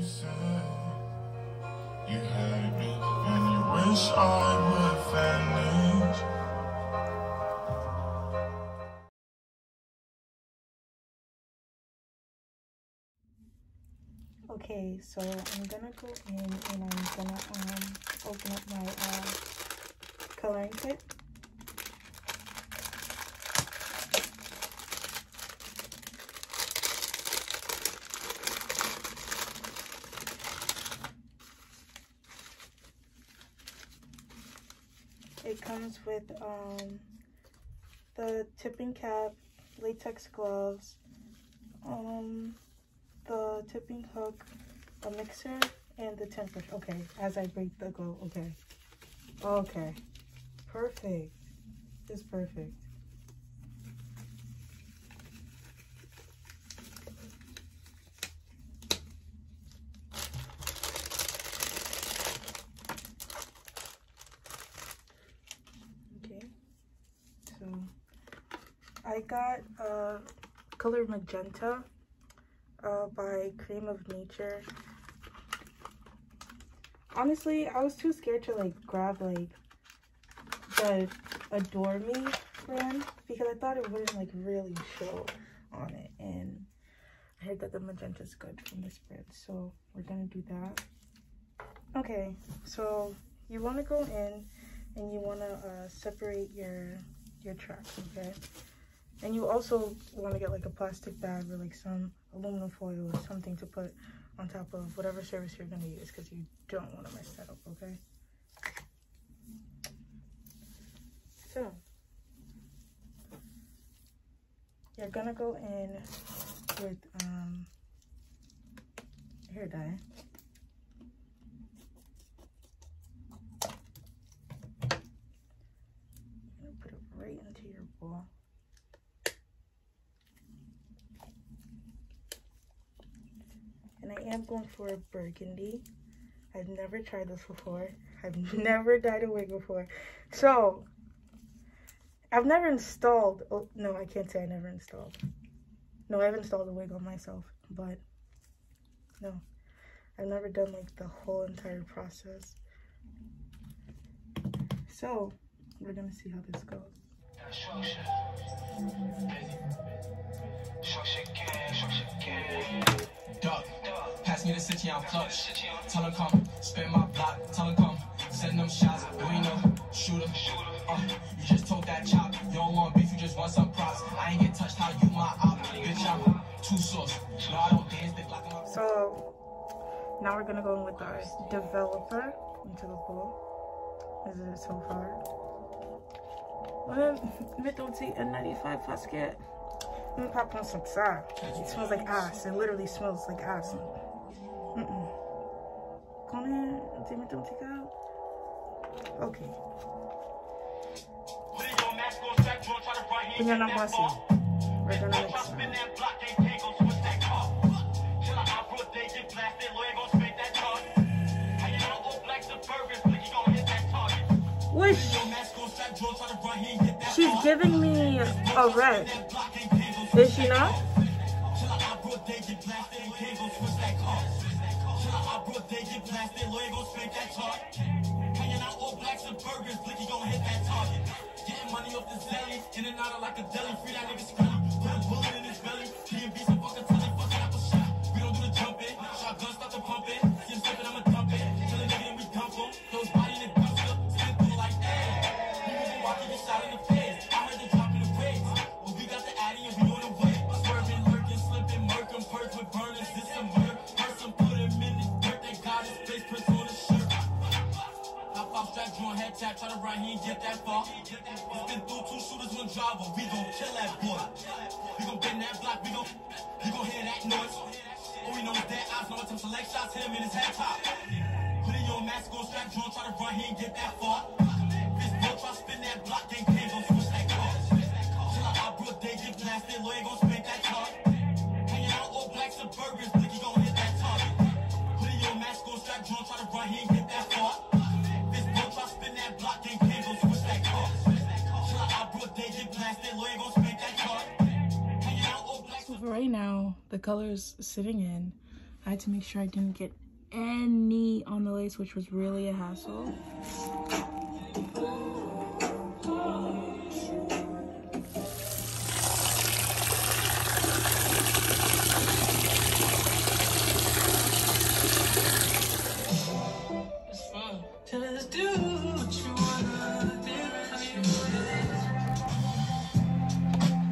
You had me, and you wish I would vanish. Okay, so I'm gonna go in and I'm gonna open up my coloring kit. It comes with the tipping cap, latex gloves, the tipping hook, a mixer, and the tint brush. Okay, as I break the glue. Okay, perfect. It's perfect. Okay, so I got color magenta by Cream of Nature. Honestly, I was too scared to like grab like the Adore Me brand because I thought it wouldn't like really show on it, and I heard that the magenta is good from this brand, so we're gonna do that. Okay, so you want to go in and you want to separate your tracks, okay? And you also want to get like a plastic bag or like some aluminum foil or something to put on top of whatever surface you're going to use, because you don't want to mess that up, okay? So you're going to go in with hair dye. You're going to put it right into your bowl. And I am going for a burgundy. I've never tried this before. I've never dyed a wig before. So, I've never installed, oh, no, I can't say I never installed. No, I've installed a wig on myself, but no. I've never done like the whole entire process. So, we're gonna see how this goes. Pass me the city, I'm clutch. Tell her come, spin my block. Tell her come, send them shots. You ain't no shooter. You just told that chop. You don't want beef, you just want some props. I ain't get touched how you my op. Bitch, I'm too sauce. No, I don't dance, they block them up. So now we're gonna go in with our developer into the bowl. This is it so far. Mettons-y N95 fusket. Pop on some side. It smells like ass. It literally smells like ass. Okay. We're gonna mix it. Wish. She's giving me a red. Is she not? Try to run, he ain't get that far. Been through 2 shooters, 1 driver. We gon' kill that boy. We gon' bend that block. We gon' hear that noise. All we know is that eyes. No attempt to leg shots. Hit him in his head top. Put in your mask, go strap drawn. Try to run, he ain't get that far. This boy try to spin that block. Gang pain gon' switch that car. Till I broke, they get blasted. Lawyer gon' spin that car. Hanging out all black Suburbans. Blicky gon' hit that target. Put in your mask, go strap drawn. Try to run, he ain't get that far. So for right now, the color's sitting in. I had to make sure I didn't get any on the lace, which was really a hassle. Just do what you wanna do.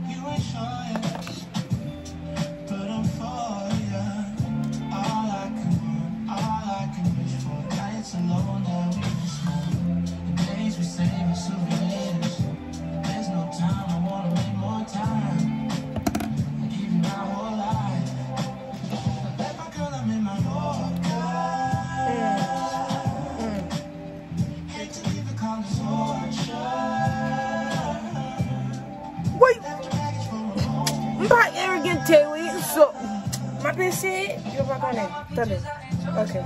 You ain't sure yet, but I'm for ya. All I can wish for nights alone that we can smoke. The days we save as souvenirs. There's no time, I wanna make more time. I give you my whole life. I bet my girl I'm in my Yorker. Wait! I'm not arrogant, Taylor. So, my bitch said, you're back on it. Thunder. Okay.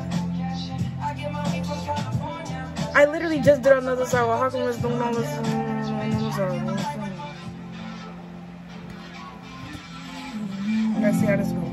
I literally just did another song. Well, how come it's doing all this? Let's see how this goes.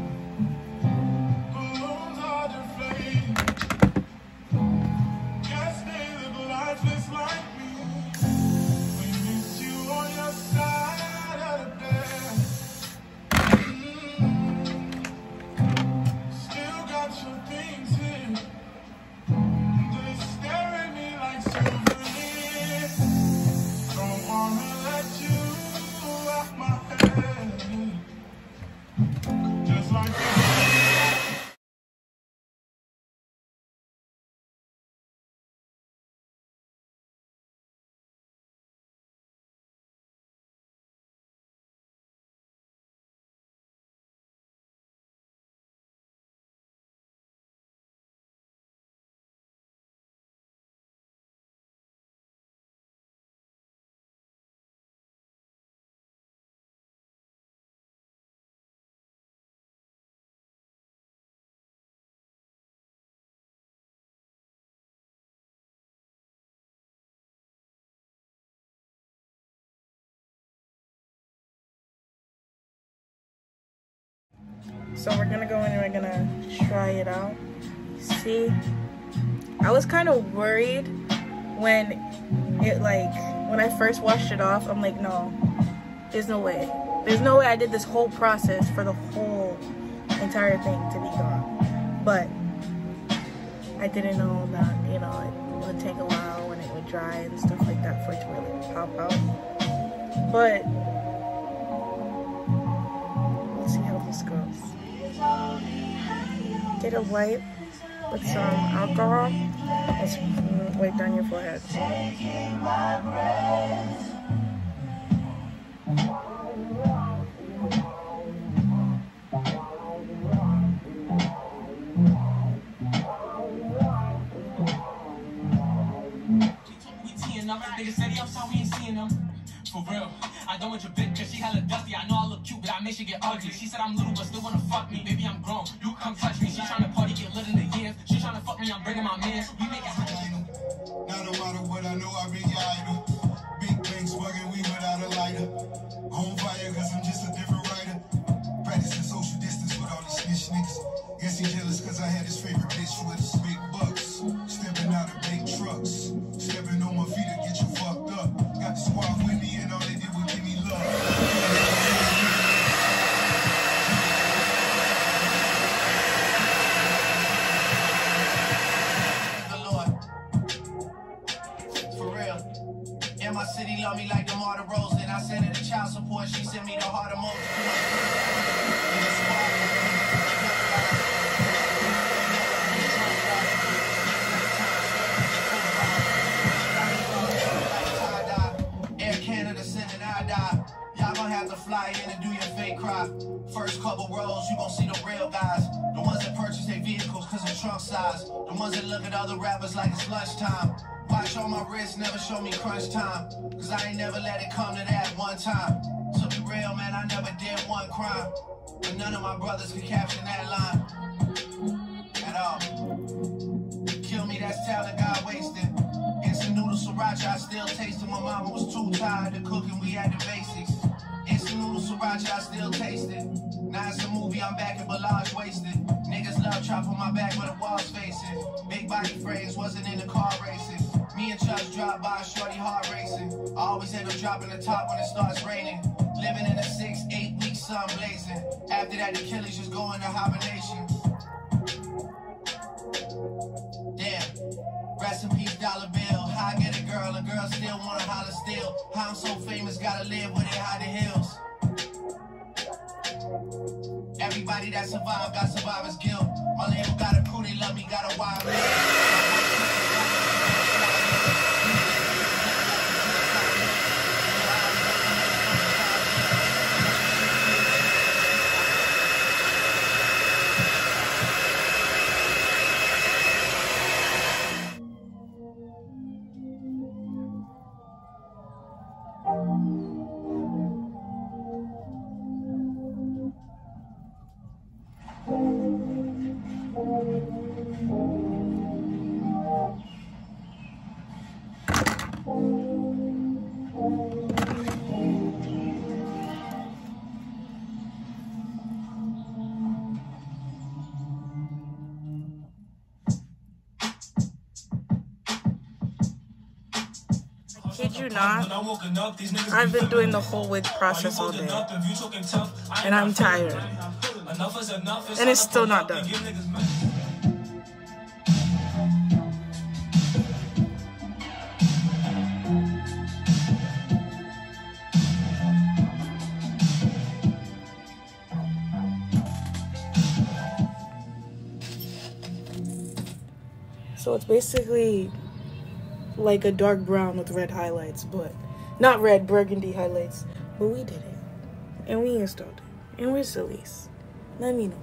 So we're gonna go in and we're gonna try it out. See, I was kind of worried when when I first washed it off. I'm like, no, there's no way. There's no way I did this whole process for the whole entire thing to be gone. But I didn't know that, you know, it would take a while when it would dry and stuff like that for it to really pop out. But let's see how this goes. Get a wipe with some alcohol and wipe down your forehead. Taking my breath. Nigga said he outside, we ain't seeing him. For real, I don't want your bitch, cause she hella dusty. I know I look cute, but I make she get ugly. She said I'm little, but still wanna fuck me. Baby, I'm grown, you come touch me. She tryna party, get lit in the years. She tryna fuck me, I'm bringing my mans. We make it happen. Now no matter what, I know I be your idol. Big bangs bugging, we without a lighter. On fire, cause I'm just a different writer. Practicing social distance with all these snitch niggas. Guess he jealous cause I had his favorite bitch with his big bucks. Stepping out of big trucks. Stepping on my feet to get you fucked up. Got the squad with me and all they did was give me love. The Lord. For real. And my city love me like the Marta Rose. And I sent her the child support. She sent me the heart emoji. To fly in and do your fake cry. First couple rows, you gon' see the real guys. The ones that purchase their vehicles cause of trunk size. The ones that look at other rappers like it's lunchtime. Watch on my wrist, never show me crunch time. Cause I ain't never let it come to that one time. So be real, man, I never did one crime. But none of my brothers can capture that line. At all. Kill me, that's talent God wasted. Instant noodle sriracha, I still taste it. My mama was too tired of cooking, we had the basics. Instant noodle sriracha, I still taste it. Now it's a movie, I'm back in Balaj wasted. Niggas love trap on my back where the walls facing. Big body frames, wasn't in the car racing. Me and Chubbs drive by, shorty heart racing. I always end up dropping the top when it starts raining. Living in a 6-8 week sun blazing. After that, the killers just go into hibernation. Damn. Rest in peace, dollar bill. How I get a girl still wanna holler still. How I'm so famous, gotta live with it, high the hills. Everybody that survived got survivor's guilt. My label got a crew, they love me, got a wild man. Kid you not, I've been doing the whole wig process all day, and I'm tired, and it's still not done. So it's basically like a dark brown with red highlights, but not red, burgundy highlights. But we did it, and we installed it, and where's Celise? Let me know.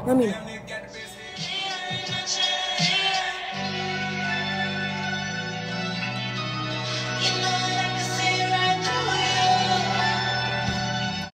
Let me know.